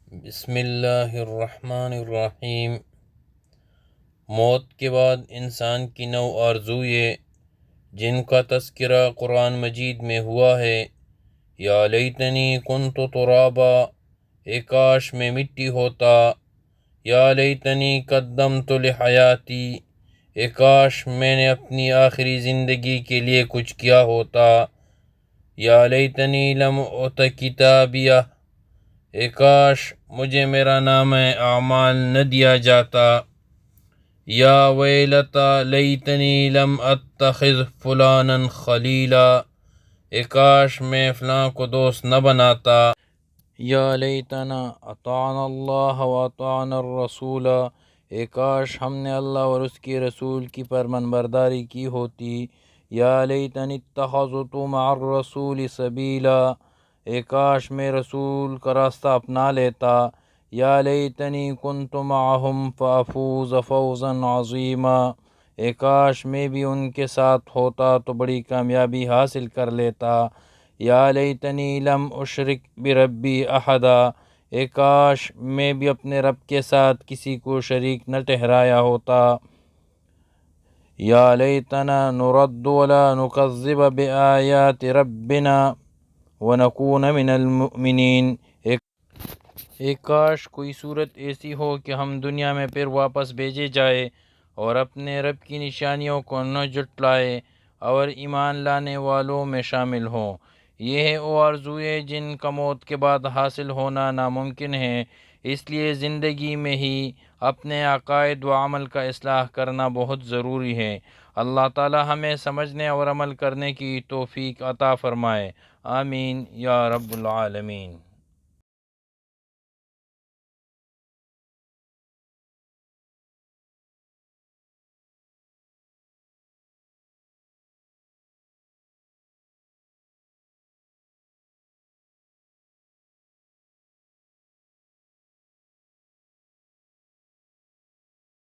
بسم اللہ الرحمن الرحیم۔ موت کے بعد انسان کی نو آرزوئے جن کا تذکرہ قرآن مجید میں ہوا ہے، یا لیتنی کنت ترابا، اے کاش میں مٹی ہوتا، یا لیتنی قدمت لحیاتی، اے کاش میں نے اپنی آخری زندگی کے لیے کچھ کیا ہوتا، یا لیتنی لم اؤت کتابیہ، اے کاش مجھے میرا نام اعمال نہ دیا جاتا، یا ویلتا لیتنی لم اتخذ فلانا خلیلا، اے کاش میں فلاں کو دوست نہ بناتا، یا لیتنا اطعنا اللہ و اطعنا الرسول، اے کاش ہم نے اللہ اور اس کے رسول کی فرمانبرداری کی ہوتی، یا لیتنی اتخذت مع الرسول سبیلا، اے کاش میں رسول کا راستہ اپنا لیتا، یا لیتنی کنت معہم فافوز فوزا عظیما، اے کاش میں بھی ان کے ساتھ ہوتا تو بڑی کامیابی حاصل کر لیتا، یا لیتنی لم اشرک بربی احدا، اے کاش میں بھی اپنے رب کے ساتھ کسی کو شریک نہ ٹھہرایا ہوتا، یا لیتنا نرد ولا نکذب بآیات ربنا ونکون من المؤمنین، اے کاش کوئی صورت ایسی ہو کہ ہم دنیا میں پھر واپس بھیجے جائے اور اپنے رب کی نشانیوں کو نہ جھٹلائے اور ایمان لانے والوں میں شامل ہوں۔ یہ ہے وہ آرزوئے جن کا موت کے بعد حاصل ہونا ناممکن ہے، اس لیے زندگی میں ہی اپنے عقائد و عمل کا اصلاح کرنا بہت ضروری ہے۔ اللہ تعالی ہمیں سمجھنے اور عمل کرنے کی توفیق عطا فرمائے، آمین یا رب العالمین۔